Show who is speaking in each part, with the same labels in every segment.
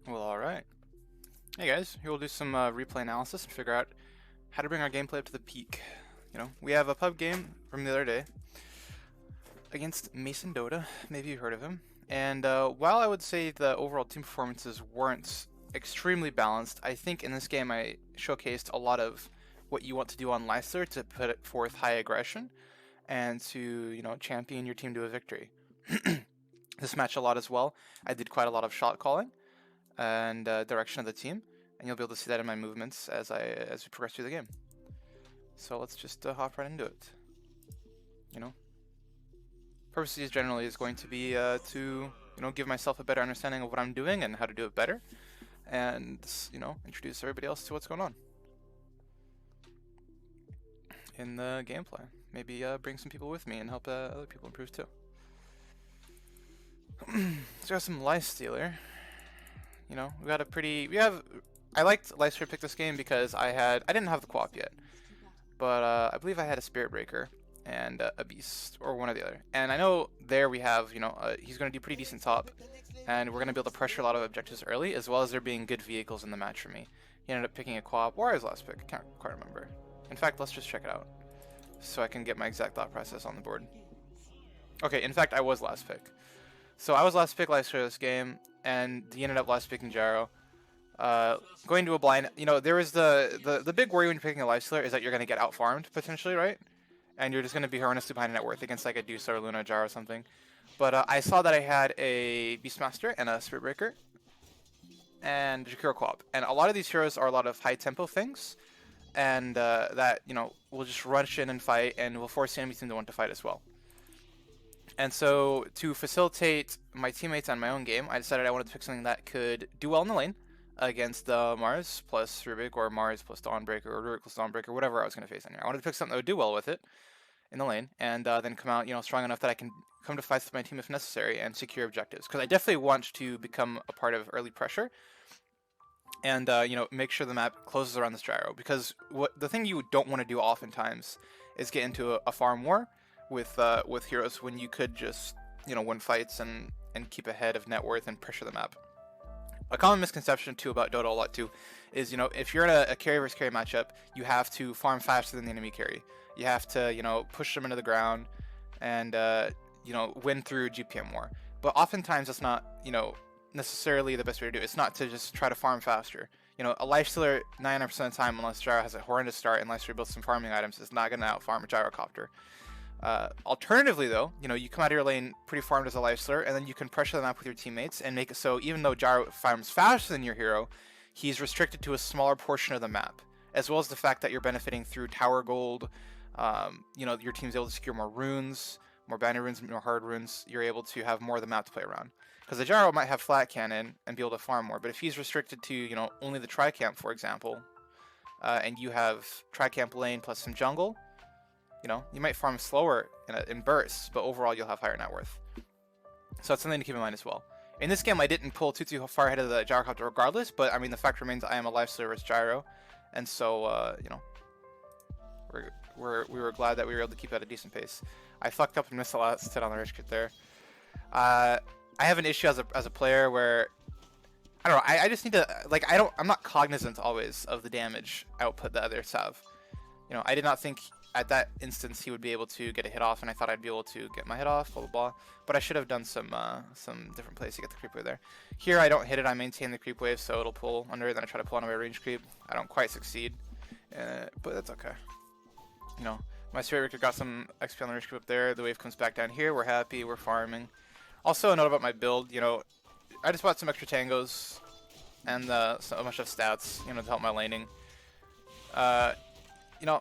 Speaker 1: Well, alright. Hey guys, here we'll do some replay analysis and figure out how to bring our gameplay up to the peak. We have a pub game from the other day against Mason Dota, maybe you heard of him. And while I would say the overall team performances weren't extremely balanced, I think in this game I showcased a lot of what you want to do on Leicester to put forth high aggression and to, champion your team to a victory. This match a lot as well. I did quite a lot of shot calling and direction of the team, and you'll be able to see that in my movements as we progress through the game. So let's just hop right into it. Purposes generally is going to be to give myself a better understanding of what I'm doing and how to do it better, and introduce everybody else to what's going on in the gameplay. Maybe bring some people with me and help other people improve too. Let's got some Life Stealer. We got a pretty. I liked Leicester pick this game because I didn't have the co-op yet, but I believe I had a Spirit Breaker and a Beast, or one or the other. And I know there we have, he's going to do pretty decent top, and we're going to be able to pressure a lot of objectives early, as well as there being good vehicles in the match for me. He ended up picking a co-op, or his last pick, I can't quite remember. In fact, let's just check it out, so I can get my exact thought process on the board. Okay, in fact, I was last pick. So I was last pick Leicester this game, and he ended up last picking Gyro. Going to a blind, there is the big worry when you're picking a Lifestealer is that you're going to get out-farmed, potentially, right? And you're just going to be horrendously behind net worth against like a Deuce or Luna, Gyro or something. But I saw that I had a Beastmaster and a Spirit Breaker and Jakiro Co-op. And a lot of these heroes are a lot of high-tempo things, and that, will just rush in and fight, and will force the enemy team to want to fight as well. And so, to facilitate my teammates and my own game, I decided I wanted to pick something that could do well in the lane against Mars plus Rubik, or Mars plus Dawnbreaker, or Rubik plus Dawnbreaker, whatever I was going to face in here. I wanted to pick something that would do well with it in the lane, and then come out, strong enough that I can come to fights with my team if necessary and secure objectives. Because I definitely want to become a part of early pressure, and make sure the map closes around this Gyro. Because the thing you don't want to do oftentimes is get into a farm war with heroes when you could just win fights and keep ahead of net worth and pressure the map. A common misconception too about Dota a lot too is if you're in a carry versus carry matchup, you have to farm faster than the enemy carry. You have to push them into the ground and win through GPM war. But oftentimes that's not necessarily the best way to do it. It's not to just try to farm faster. A Lifestealer 99% of the time, unless Gyro has a horrendous start and Lifestealer builds some farming items, is not going to out-farm a Gyrocopter. Alternatively though, you come out of your lane pretty farmed as a Lifestealer, and then you can pressure the map with your teammates and make it so even though Gyro farms faster than your hero, he's restricted to a smaller portion of the map, as well as the fact that you're benefiting through tower gold. Your team's able to secure more runes, more banner runes, more hard runes. You're able to have more of the map to play around. Because the Gyro might have flat cannon and be able to farm more, but if he's restricted to only the Tricamp, for example, and you have Tricamp lane plus some jungle, you might farm slower in bursts, but overall you'll have higher net worth. So that's something to keep in mind as well. In this game, I didn't pull too far ahead of the Gyrocopter regardless, but I mean, the fact remains I am a Lifestealer versus Gyro, and so, we were glad that we were able to keep at a decent pace. I fucked up and missed a last hit on the rich kit there. I have an issue as a player where, I don't know, I just need to, I'm not cognizant always of the damage output that others have. I did not think at that instance he would be able to get a hit off, and I thought I'd be able to get my hit off, blah blah blah. But I should have done some different plays to get the creep wave there. Here I don't hit it, I maintain the creep wave, so it'll pull under, then I try to pull on my range creep. I don't quite succeed, but that's okay. My Spirit Breaker got some XP on the range creep up there, the wave comes back down here, we're happy, we're farming. Also a note about my build, I just bought some extra tangos and a bunch of stats, to help my laning.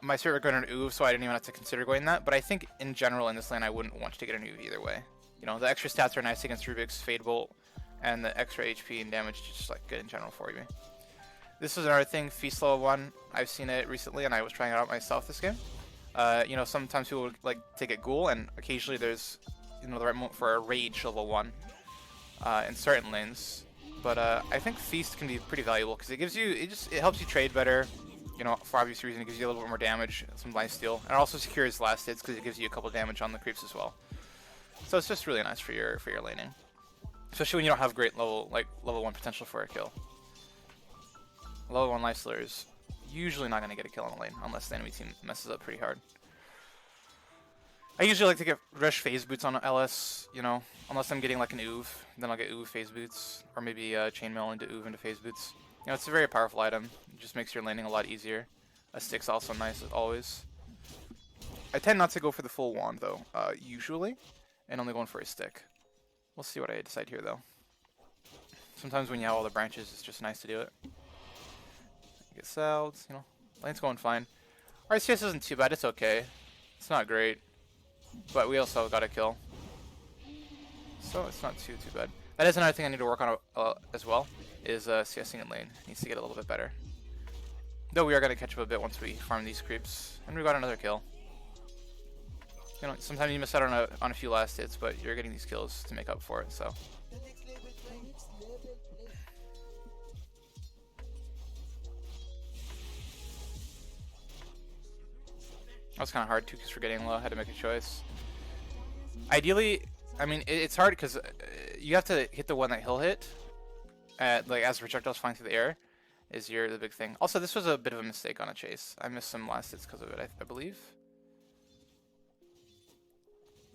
Speaker 1: My Spirit Breaker got an Uv, so I didn't even have to consider going that, but I think in general in this lane I wouldn't want to get an Uv either way. The extra stats are nice against Rubik's Fade Bolt, and the extra HP and damage is just good in general for you. This is another thing, Feast level 1, I've seen it recently and I was trying it out myself this game. Sometimes people would take a Ghoul, and occasionally there's the right moment for a Rage level 1 in certain lanes. But I think Feast can be pretty valuable because it helps you trade better. For obvious reason, it gives you a little bit more damage, some lifesteal, and it also secures last hits because it gives you a couple damage on the creeps as well. So it's just really nice for your laning. Especially when you don't have great level 1 potential for a kill. Level 1 Lifestealer is usually not going to get a kill on a lane unless the enemy team messes up pretty hard. I usually like to get rush phase boots on LS, you know, unless I'm getting like an Oov, then I'll get Oov phase boots, or maybe chainmail into Oov into phase boots. You know, it's a very powerful item. It just makes your landing a lot easier. A stick's also nice as always. I tend not to go for the full wand though, usually, and only going for a stick. We'll see what I decide here though. Sometimes when you have all the branches, it's just nice to do it. Get salves, you know, lane's going fine. Our CS isn't too bad, it's okay. It's not great, but we also got a kill. So it's not too bad. That is another thing I need to work on as well, is CSing in lane. Needs to get a little bit better. Though we are going to catch up a bit once we farm these creeps. And we got another kill. You know, sometimes you miss out on a few last hits, but you're getting these kills to make up for it, so. That was kind of hard too, because we're getting low. I had to make a choice. Ideally, I mean, it's hard because you have to hit the one that he'll hit, like as projectiles flying through the air, is the big thing. Also, this was a bit of a mistake on a chase. I missed some last hits because of it, I believe.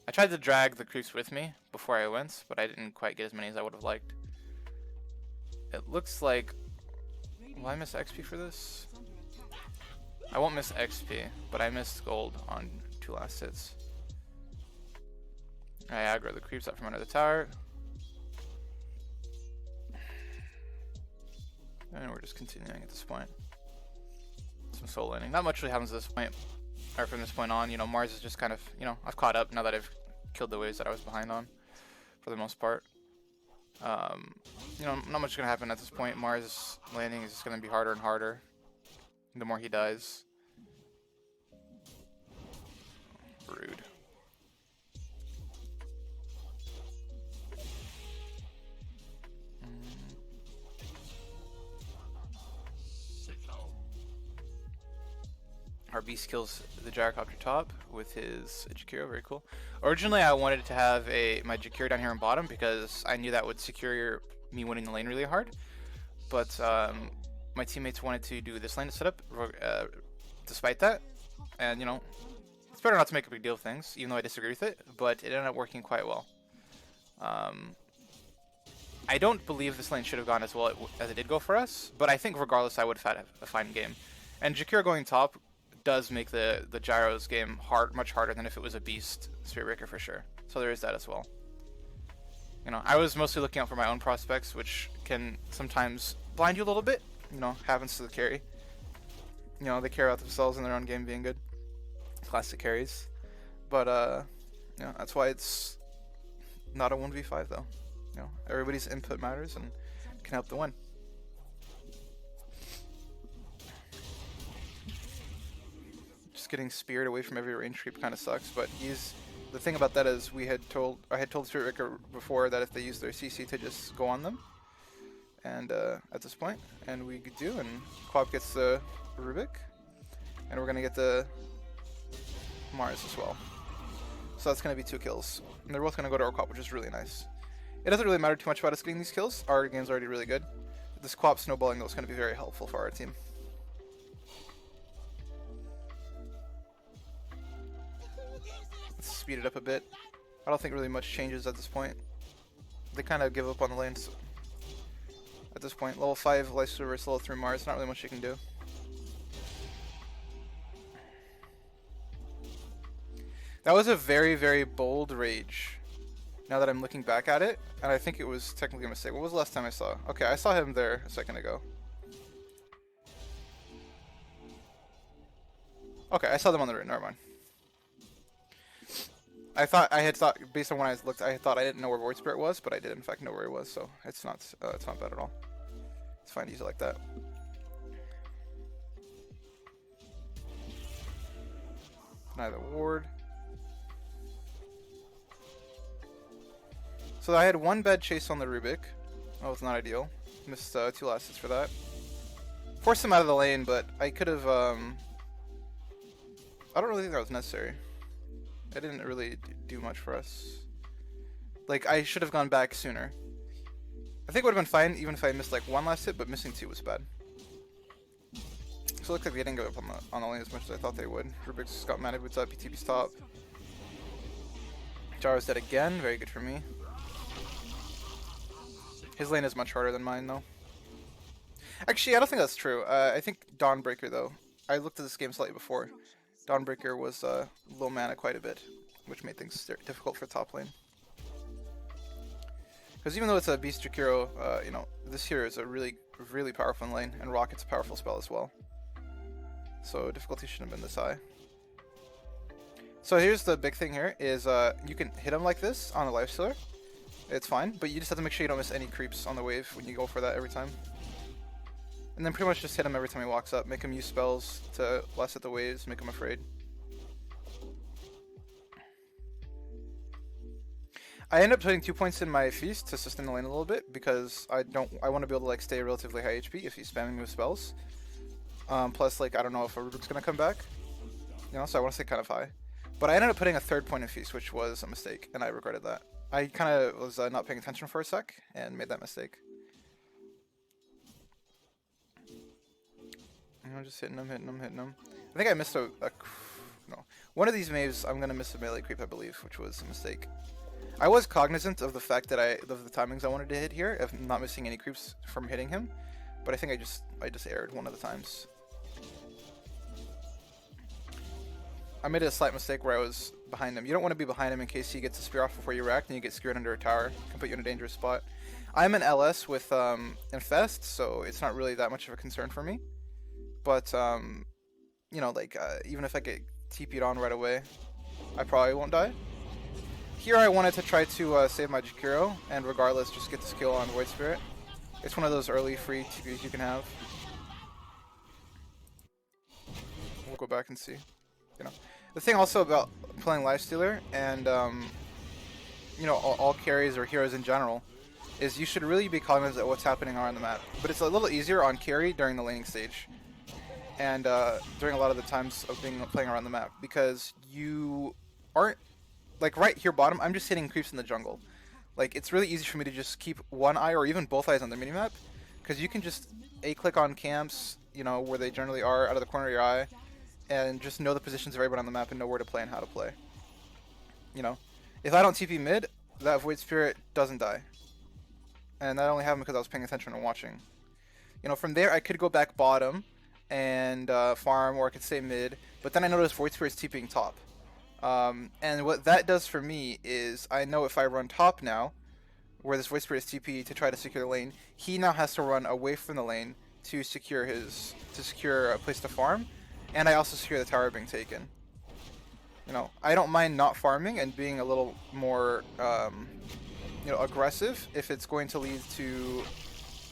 Speaker 1: I tried to drag the creeps with me before I went, but I didn't quite get as many as I would have liked. It looks like... Will I miss XP for this? I won't miss XP, but I missed gold on 2 last hits. I aggro the creeps up from under the tower. And we're just continuing at this point. Some soul laning. Not much really happens at this point. Or from this point on, you know, Mars is just kind of, you know, I've caught up now that I've killed the waves that I was behind on, for the most part. You know, not much is going to happen at this point. Mars landing is just going to be harder and harder the more he dies. Rude. Our beast kills the gyrocopter top with his Jakiro, very cool. Originally I wanted to have my Jakiro down here in bottom because I knew that would secure me winning the lane really hard. But my teammates wanted to do this lane setup despite that. And you know, it's better not to make a big deal of things, even though I disagree with it, but it ended up working quite well. I don't believe this lane should have gone as well as it did go for us, but I think regardless I would have had a fine game. And Jakiro going top does make the Gyro's game much harder than if it was a beast Spirit Breaker for sure. So there is that as well. You know, I was mostly looking out for my own prospects, which can sometimes blind you a little bit. You know, happens to the carry. You know, they care about themselves and their own game being good. Classic carries. But, you know, that's why it's not a 1v5 though. You know, everybody's input matters and can help the win. Getting speared away from every range creep kind of sucks, but the thing about that is I had told Spirit Breaker before that if they use their CC to just go on them, and at this point, and we do, and Quap gets the Rubik, and we're gonna get the Mars as well. So that's gonna be 2 kills, and they're both gonna go to our Quap, which is really nice. It doesn't really matter too much about us getting these kills. Our game's already really good. This Quap snowballing though is gonna be very helpful for our team. Let's speed it up a bit. I don't think really much changes at this point. They kind of give up on the lanes at this point. Level 5 Lifestealer versus level 3 Mars, not really much you can do. That was a very, very bold rage, now that I'm looking back at it, and I think it was technically a mistake. What was the last time I saw? Okay, I saw him there a second ago. Okay, I saw them on the right, never mind. I had thought, based on when I looked, I thought I didn't know where Void Spirit was, but I did in fact know where he was, so it's not bad at all. It's fine to use it like that. Deny the ward. So I had 1 bad chase on the Rubik. That was not ideal. Missed 2 last hits for that. Forced him out of the lane, but I could have, I don't really think that was necessary. It didn't really do much for us. Like, I should have gone back sooner. I think it would have been fine even if I missed like one last hit, but missing two was bad. So it looks like they didn't give up on the lane as much as I thought they would. Rubik's got mana boots up, PTP's top. Jaro's dead again, very good for me. His lane is much harder than mine though. Actually, I don't think that's true. I think Dawnbreaker though. I looked at this game slightly before. Dawnbreaker was low mana quite a bit, which made things difficult for top lane. Because even though it's a Beast Jakiro, you know, this hero is a really, really powerful in lane, and Rocket's a powerful spell as well. So difficulty shouldn't have been this high. So here's the big thing here, is you can hit him like this on a lifestealer. It's fine, but you just have to make sure you don't miss any creeps on the wave when you go for that every time. And then pretty much just hit him every time he walks up, make him use spells to less at the waves, make him afraid. I end up putting 2 points in my feast to sustain the lane a little bit because I want to be able to like stay relatively high HP if he's spamming me with spells. Plus, like, I don't know if a Rubik's gonna come back, you know, so I want to stay kind of high. But I ended up putting a 3rd point in feast, which was a mistake, and I regretted that. I kind of was not paying attention for a sec and made that mistake. I'm just hitting him. I think I missed no. One of these waves, I'm gonna miss a melee creep, I believe, which was a mistake. I was cognizant of the fact that of the timings I wanted to hit here, of not missing any creeps from hitting him, but I think I just erred one of the times. I made a slight mistake where I was behind him. You don't want to be behind him in case he gets a spear off before you react and you get skewered under a tower. It can put you in a dangerous spot. I'm an LS with Infest, so it's not really that much of a concern for me. But, you know, like, even if I get TP'd on right away, I probably won't die. Here I wanted to try to save my Jakiro, and regardless, just get the skill on Void Spirit. It's one of those early free TPs you can have. We'll go back and see. You know, the thing also about playing Lifestealer and, you know, all carries or heroes in general, is you should really be cognizant of what's happening around the map. But it's a little easier on carry during the laning stage. And during a lot of the times of playing around the map, because you aren't, like right here bottom, I'm just hitting creeps in the jungle. Like, it's really easy for me to just keep one eye or even both eyes on the minimap, because you can just A-click on camps, you know, where they generally are out of the corner of your eye, and just know the positions of everyone on the map and know where to play and how to play. You know, if I don't TP mid, that Void Spirit doesn't die. And that only happened because I was paying attention and watching. You know, from there I could go back bottom and farm, or I could stay mid, but then I noticed Void Spirit's TPing top. And what that does for me is I know if I run top now, where this Void Spirit is TP to try to secure the lane, he now has to run away from the lane to secure a place to farm, and I also secure the tower being taken. You know, I don't mind not farming and being a little more, you know, aggressive if it's going to lead to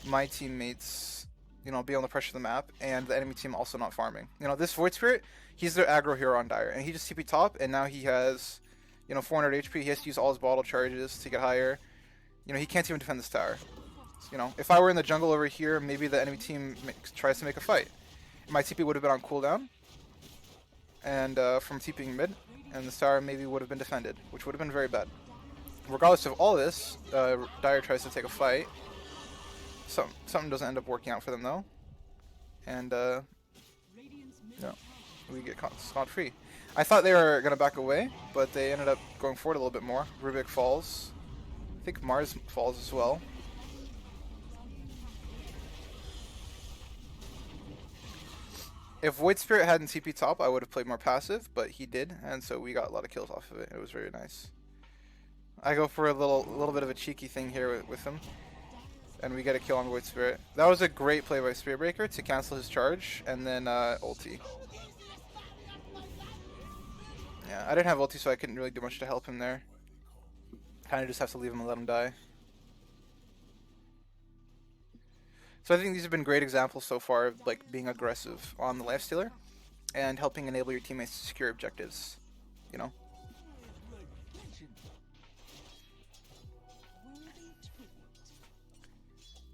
Speaker 1: my teammates, you know, being able to pressure the map and the enemy team also not farming. You know, this Void Spirit, he's their aggro hero on Dire, and he just TP top, and now he has, you know, 400 HP. He has to use all his bottle charges to get higher. You know, he can't even defend this tower. So, you know, if I were in the jungle over here, maybe the enemy team tries to make a fight. My TP would have been on cooldown, and from TPing mid, and this tower maybe would have been defended, which would have been very bad. Regardless of all this, Dire tries to take a fight. Something doesn't end up working out for them though, and no, we get scot-free. I thought they were gonna back away, but they ended up going forward a little bit more. Rubik falls. I think Mars falls as well. If Void Spirit hadn't TP top, I would have played more passive, but he did, and so we got a lot of kills off of it. It was very nice. I go for a little bit of a cheeky thing here with him, and we get a kill on Void Spirit. That was a great play by Spirit Breaker to cancel his charge, and then ulti. Yeah, I didn't have ulti, so I couldn't really do much to help him there. Kind of just have to leave him and let him die. So I think these have been great examples so far of like being aggressive on the Lifestealer and helping enable your teammates to secure objectives, you know.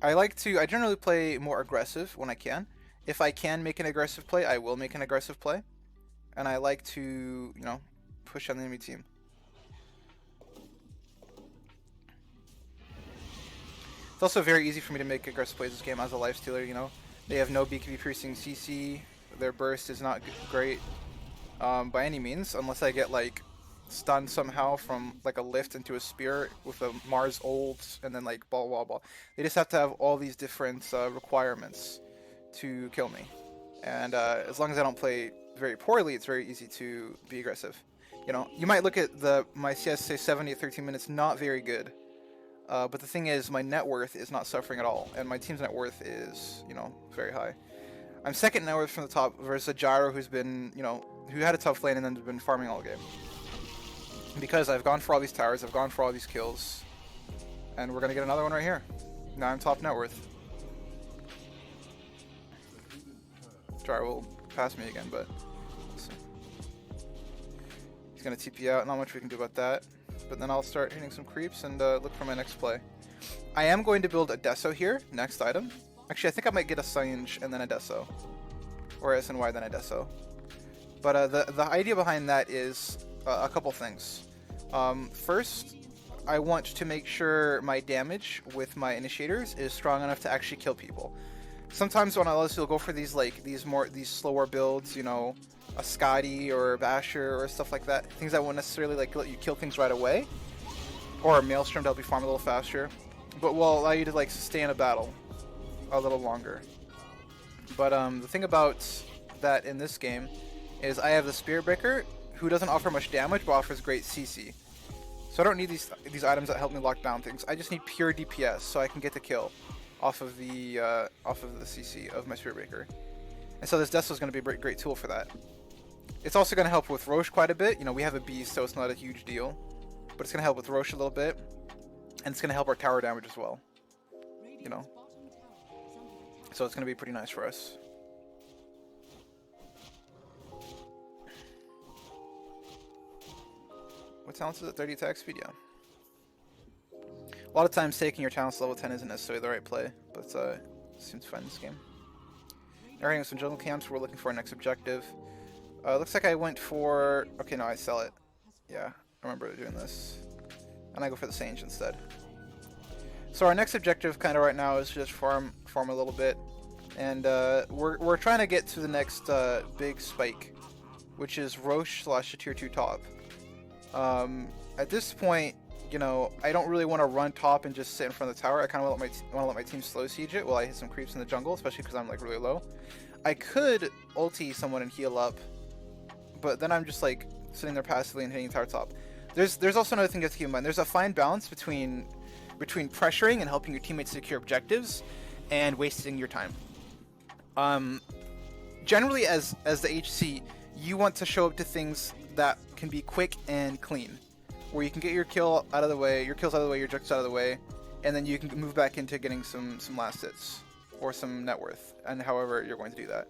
Speaker 1: I generally play more aggressive when I can. If I can make an aggressive play, I will make an aggressive play. And I like to, you know, push on the enemy team. It's also very easy for me to make aggressive plays this game as a lifestealer, you know. They have no BKB piercing CC. Their burst is not great by any means, unless I get like stunned somehow from like a lift into a spear with a Mars ult and then like blah blah blah. They just have to have all these different requirements to kill me. And as long as I don't play very poorly, it's very easy to be aggressive. You know, you might look at my CS say 70 at 13 minutes, not very good. But the thing is, my net worth is not suffering at all, and my team's net worth is, you know, very high. I'm second net worth from the top versus Gyro, who's been, you know, who had a tough lane and then has been farming all game. Because I've gone for all these towers, I've gone for all these kills, and we're gonna get another one right here. Now I'm top net worth. Gyro will pass me again, but let's see. He's gonna TP out. Not much we can do about that. But then I'll start hitting some creeps and look for my next play. I am going to build a Deso here, next item. Actually, I think I might get a Singe and then a Deso. Or SNY then a Deso. But the idea behind that is a couple things. First, I want to make sure my damage with my initiators is strong enough to actually kill people. Sometimes when I will go for these these slower builds, you know, a Scotty or a Basher or stuff like that. Things that won't necessarily like let you kill things right away. Or a Maelstrom to help you farm a little faster. But will allow you to like sustain a battle a little longer. But the thing about that in this game is I have the Spirit Breaker, who doesn't offer much damage but offers great CC. So I don't need these items that help me lock down things. I just need pure DPS so I can get the kill off of the CC of my Spirit Breaker. And so this Deso is going to be a great tool for that. It's also going to help with Roche quite a bit. You know, we have a beast, so it's not a huge deal. But it's going to help with Roche a little bit. And it's going to help our tower damage as well. You know. So it's going to be pretty nice for us. What talents is it? 30 attack speed? Yeah. A lot of times taking your talents to level 10 isn't necessarily the right play. But it seems fine in this game. Alright, with some jungle camps, we're looking for our next objective. Looks like I went for... Okay, no, I sell it. Yeah, I remember doing this. And I go for the Sage instead. So our next objective kind of right now is just farm a little bit. And we're trying to get to the next big spike, which is Roche / tier 2 top. At this point, you know, I don't really want to run top and just sit in front of the tower. I kind of want to let my team slow siege it while I hit some creeps in the jungle, especially because I'm like really low. I could ulti someone and heal up, but then I'm just like sitting there passively and hitting tower top. There's also another thing you have to keep in mind. There's a fine balance between pressuring and helping your teammates secure objectives and wasting your time. Generally, as the HC, you want to show up to things that can be quick and clean, where you can get your kills out of the way, your objectives out of the way, and then you can move back into getting some last hits or some net worth, and however you're going to do that.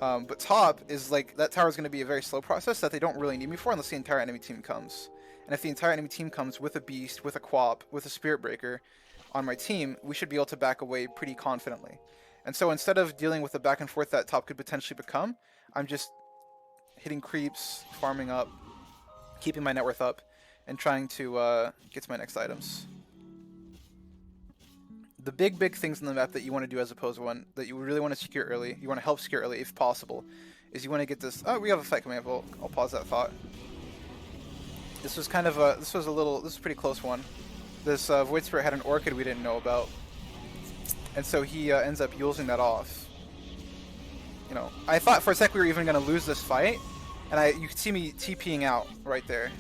Speaker 1: But top is like, that tower is going to be a very slow process that they don't really need me for unless the entire enemy team comes. And if the entire enemy team comes with a beast, with a quap, with a spirit breaker on my team, we should be able to back away pretty confidently. And so instead of dealing with the back and forth that top could potentially become, I'm just hitting creeps, farming up, keeping my net worth up, and trying to get to my next items. The big things in the map that you want to do as opposed to one that you really want to secure early, you want to help secure early if possible, is you want to get this... Oh, we have a fight coming up. I'll pause that thought. This was kind of a... This was a pretty close one. This Void Spirit had an Orchid we didn't know about. And so he ends up using that off. You know, I thought for a sec we were even going to lose this fight. And you could see me TPing out right there.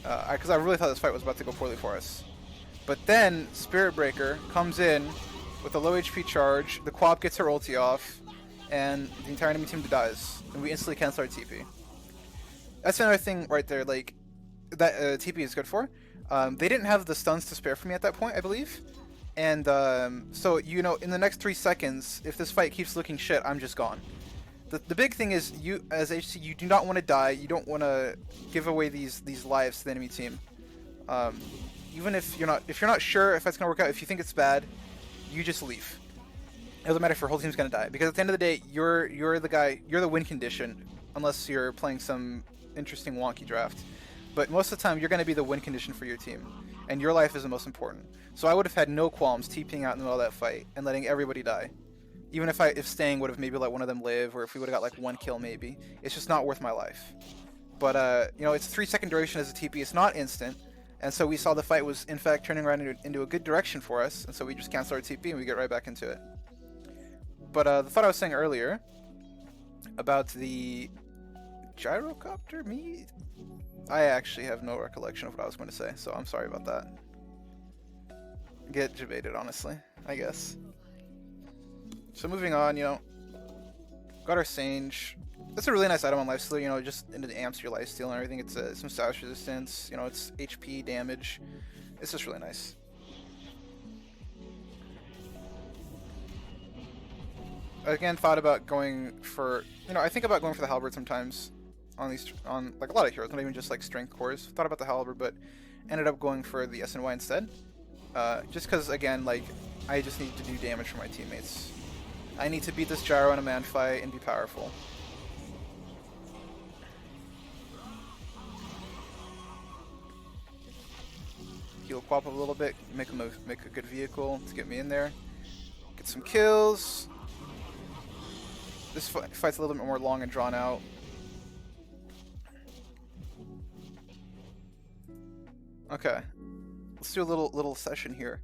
Speaker 1: Because I really thought this fight was about to go poorly for us. But then, Spirit Breaker comes in with a low HP charge, the Quap gets her ulti off, and the entire enemy team dies. And we instantly cancel our TP. That's another thing right there, like, that TP is good for. They didn't have the stuns to spare for me at that point, I believe. And so, you know, in the next 3 seconds, if this fight keeps looking shit, I'm just gone. The big thing is, you, as HC, you do not want to die, you don't want to give away these lives to the enemy team. Even if you're not sure if that's gonna work out, if you think it's bad, you just leave. It doesn't matter if your whole team's gonna die, because at the end of the day, you're the guy, you're the win condition, unless you're playing some interesting wonky draft. But most of the time, you're gonna be the win condition for your team. and your life is the most important. So I would have had no qualms TPing out in the middle of that fight and letting everybody die. Even if staying would have maybe let one of them live, or if we would have got like 1 kill maybe. It's just not worth my life. But you know, it's 3-second duration as a TP. It's not instant, and so we saw the fight was in fact turning around into a good direction for us, and so we just cancel our TP and we get right back into it. But the thought I was saying earlier about the gyrocopter, I actually have no recollection of what I was going to say, so I'm sorry about that. Get debated, honestly, I guess. So moving on, you know, got our Sange. That's a really nice item on Lifestealer, you know, just into the amps your lifesteal and everything. It's some status resistance, you know, it's HP damage. It's just really nice. Again, thought about going for, you know, I think about going for the halberd sometimes on like a lot of heroes, not even just like strength cores. Thought about the halberd, but ended up going for the SNY instead. Just because, again, like, I just need to do damage for my teammates. I need to beat this gyro in a man fight and be powerful. Heal Quap a little bit, make a good vehicle to get me in there. Get some kills. This fight's a little bit more long and drawn out. Okay, let's do a little session here.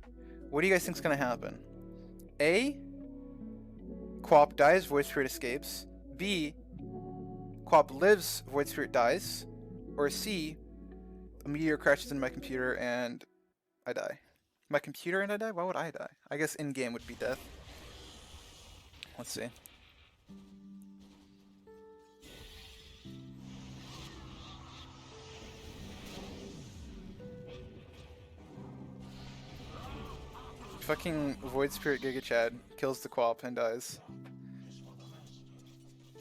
Speaker 1: What do you guys think is gonna happen? A, Quap dies, Void Spirit escapes. B, Quap lives, Void Spirit dies. Or C, a meteor crashes into my computer and I die. My computer and I die? Why would I die? I guess in-game would be death. Let's see. Fucking Void Spirit gigachad kills the Quap and dies.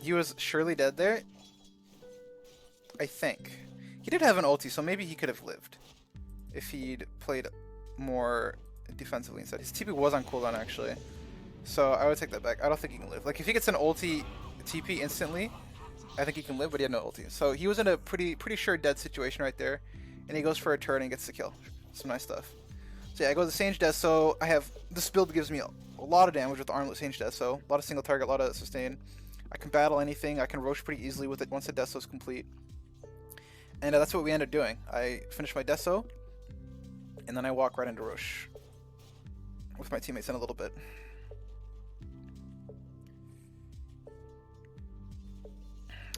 Speaker 1: He was surely dead there? I think. He did have an ulti, so maybe he could have lived if he'd played more defensively instead. His TP was on cooldown actually, so I would take that back. I don't think he can live. Like if he gets an ulti TP instantly, I think he can live, but he had no ulti. So he was in a pretty sure dead situation right there, and he goes for a turn and gets the kill. Some nice stuff. So yeah, I go to Sange Death, so I have, this build gives me a lot of damage with the Armlet Sange Death, so a lot of single target, a lot of sustain. I can battle anything, I can roach pretty easily with it once the Death is complete. And that's what we ended up doing. I finished my Deso, and then I walk right into Roche with my teammates in a little bit.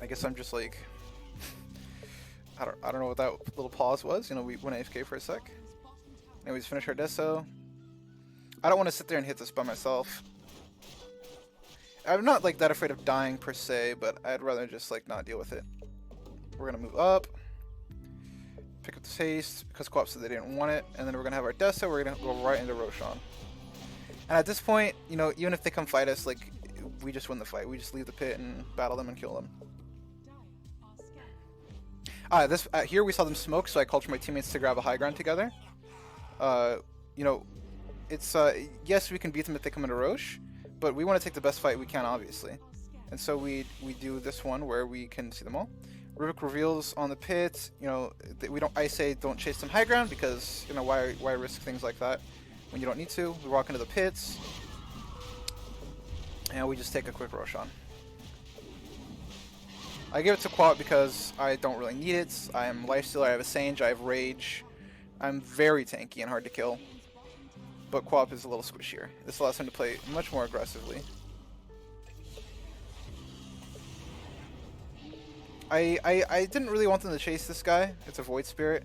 Speaker 1: I guess I'm just like, I don't know what that little pause was. You know, we went AFK for a sec. Anyways, finish our Deso. I don't want to sit there and hit this by myself. I'm not like that afraid of dying per se, but I'd rather just like not deal with it. We're gonna move up, pick up this haste because Quap said they didn't want it, and then we're gonna have our Deso. We're gonna go right into Roshan. And at this point, you know, even if they come fight us, like we just win the fight. We just leave the pit and battle them and kill them. Here we saw them smoke, so I called for my teammates to grab a high ground together. You know, it's yes, we can beat them if they come into Roche, but we want to take the best fight we can, obviously. And so we do this one where we can see them all. Rubik reveals on the pit. You know, I say don't chase them high ground because, you know, why risk things like that when you don't need to. We walk into the pits, and we just take a quick Roshan. I give it to Quap because I don't really need it. I am Lifestealer, I have a Sange, I have Rage. I'm very tanky and hard to kill. But Quap is a little squishier. This allows him to play much more aggressively. I didn't really want them to chase this guy. It's a Void Spirit.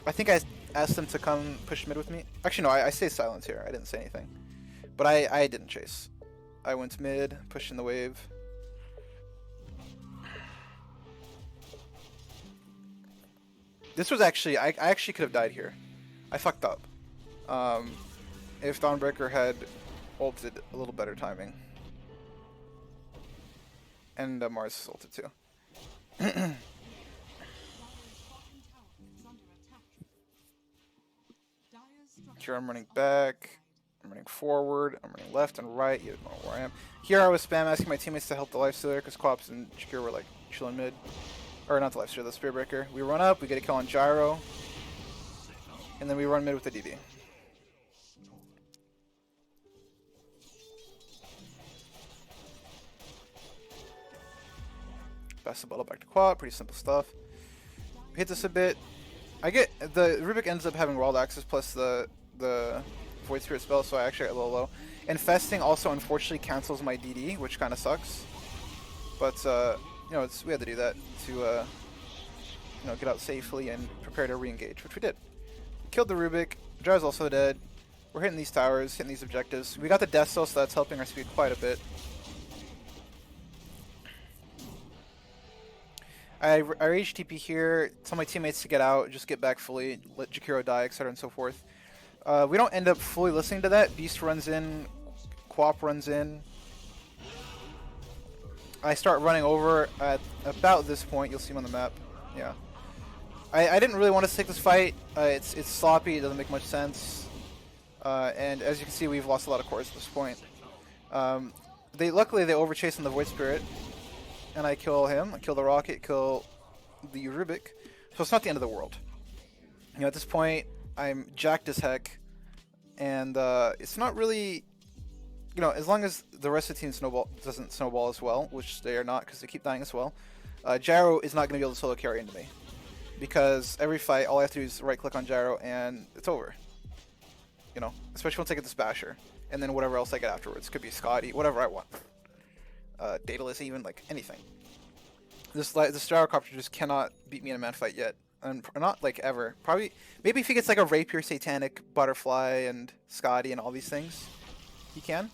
Speaker 1: I think I asked them to come push mid with me. Actually, no, I stayed silent here. I didn't say anything. But I didn't chase. I went mid, pushed in the wave. This was actually, I actually could have died here. I fucked up. If Dawnbreaker had ulted a little better timing. And Mars ulted too. Here I'm running back, I'm running forward, I'm running left and right, you don't know where I am. Here I was spam asking my teammates to help the Lifestealer because Quaps and Shakir were like chilling mid. Or not the Lifestealer, the Spirit Breaker. We run up, we get a kill on Gyro. and then we run mid with the DD. Pass the bottle back to Quad, pretty simple stuff. Hit this a bit. I get the Rubik ends up having World Access plus the Void Spirit spell, so I actually get a little low. Infesting also unfortunately cancels my DD, which kind of sucks. But you know, we had to do that to you know, get out safely and prepare to re-engage, which we did. Killed the Rubik. Jar's also dead. We're hitting these towers, hitting these objectives. We got the Death Cell, so that's helping our speed quite a bit. I rage TP here, tell my teammates to get out, just get back fully, let Jakiro die, etc. and so forth. We don't end up fully listening to that. Beast runs in, Quap runs in. I start running over at about this point. You'll see him on the map. Yeah. I didn't really want to take this fight. It's sloppy. It doesn't make much sense. And as you can see, we've lost a lot of cores at this point. Luckily they overchase on the Void Spirit, and I kill him. I kill the rocket. Kill the Rubik. So it's not the end of the world. You know, at this point, I'm jacked as heck, and it's not really. You know, as long as the rest of the team doesn't snowball as well, which they are not because they keep dying as well, Gyro is not going to be able to solo carry into me. Because every fight, all I have to do is right click on Gyro and it's over. You know, especially once I get this Basher. And then whatever else I get afterwards. Could be Scotty, whatever I want. Daedalus even, like anything. This Gyrocopter just cannot beat me in a man fight yet. And not like ever. Probably, maybe if he gets like a Rapier, Satanic, Butterfly, and Scotty and all these things, he can.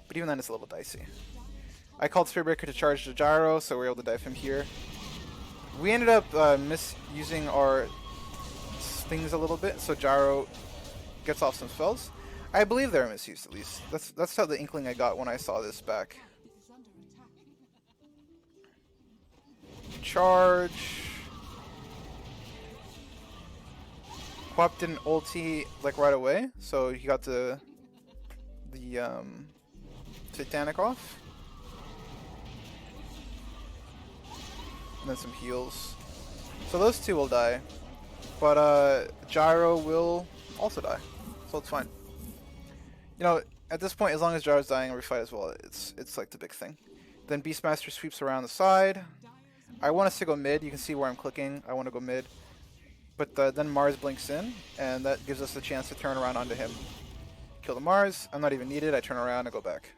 Speaker 1: But even then it's a little dicey. I called Spirit Breaker to charge the Gyro, so we were able to dive him here. We ended up misusing our things a little bit, so Gyro gets off some spells. I believe they're misused, at least. That's how the inkling I got when I saw this back. Charge. Quap didn't ulti like right away, so he got the Satanic off. And then some heals. So those two will die. But Gyro will also die. So it's fine. You know, at this point, as long as Gyro's dying every fight as well, it's like the big thing. Then Beastmaster sweeps around the side. I want us to go mid. You can see where I'm clicking. I want to go mid. But then Mars blinks in, and that gives us the chance to turn around onto him. Kill the Mars. I'm not even needed. I turn around and go back.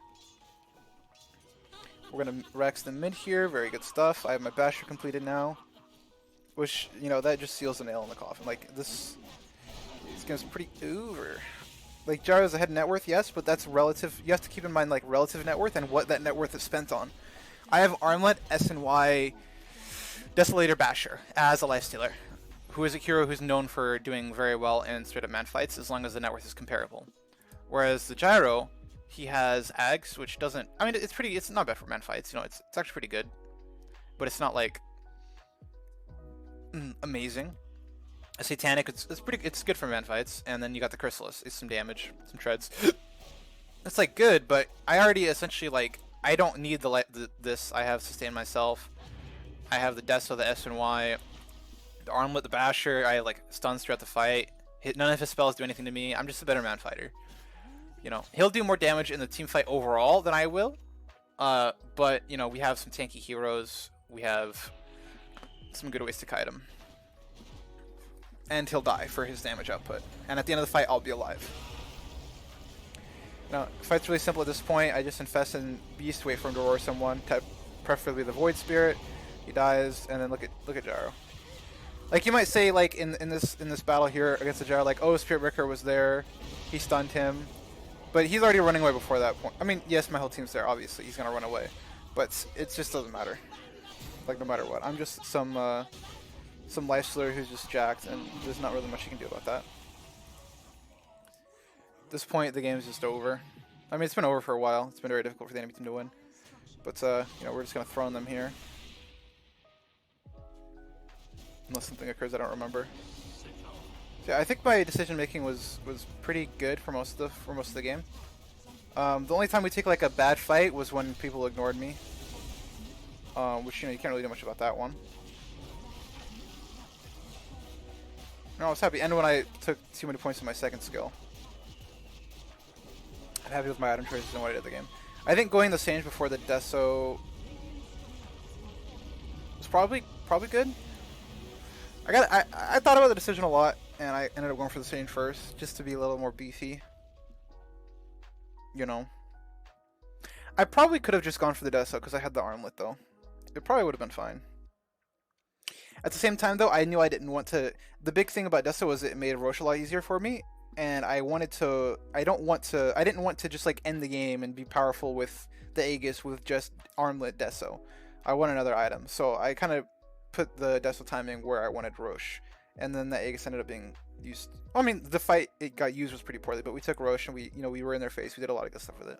Speaker 1: We're going to Rex the mid here. Very good stuff. I have my Basher completed now. Which, you know, that just seals the nail in the coffin. Like, this game's pretty over. Like, Gyro's a head net worth, yes, but that's relative. You have to keep in mind, like, relative net worth and what that net worth is spent on. I have Armlet, SNY, Desolator Basher as a lifestealer, who is a hero who's known for doing very well in straight-up man fights as long as the net worth is comparable. Whereas the Gyro, he has Ags, which doesn't... I mean, it's not bad for man fights, you know, it's actually pretty good. But it's not, like, amazing. A Satanic, it's good for man fights, and then you got the Chrysalis, it's some damage, some treads. It's, like, good, but I already essentially, like, I don't need this. I have Sustain myself. I have the Deso, the SNY, the Armlet, the Basher. I, like, stuns throughout the fight. None of his spells do anything to me. I'm just a better man fighter. You know, he'll do more damage in the team fight overall than I will. But, you know, we have some tanky heroes. We have some good ways to kite him. And he'll die for his damage output. And at the end of the fight, I'll be alive. Now, the fight's really simple at this point. I just infest in Beast, wait for him to roar someone, preferably the Void Spirit. He dies, and then look at Gyro. Like, you might say, like, in this battle here against the Gyro, like, oh, Spirit Breaker was there, he stunned him. But he's already running away before that point. I mean, yes, my whole team's there, obviously. He's going to run away. But it just doesn't matter. Like, no matter what. I'm just some lifestealer who's just jacked, and there's not really much you can do about that. At this point, the game's just over. I mean, it's been over for a while. It's been very difficult for the enemy team to win. But, you know, we're just going to throw on them here. Unless something occurs I don't remember. So, yeah, I think my decision making was pretty good for most of the game. The only time we take like a bad fight was when people ignored me. Which, you know, you can't really do much about that one. No, I was happy. And when I took too many points in my second skill. I'm happy with my item choices and what I did the game. I think going the Sage before the Deso was probably good. I thought about the decision a lot, and I ended up going for the Sage first, just to be a little more beefy. You know. I probably could have just gone for the Deso because I had the armlet though. It probably would have been fine. At the same time though, I knew I didn't want to. The big thing about Deso was it made Roche a lot easier for me, and I didn't want to just like end the game and be powerful with the Aegis with just armlet Deso. I want another item, so I kind of put the Deso timing where I wanted Roche, and then the Aegis ended up being used. I mean, the fight it got used was pretty poorly, but we took Roche and we were in their face. We did a lot of good stuff with it.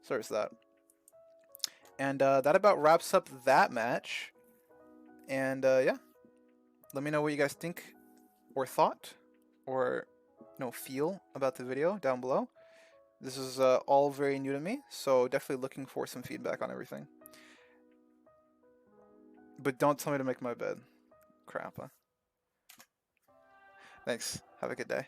Speaker 1: So there's that. And that about wraps up that match. And yeah, let me know what you guys think or thought or feel about the video down below. This is all very new to me, so definitely looking for some feedback on everything. But don't tell me to make my bed. Crap. Huh? Thanks. Have a good day.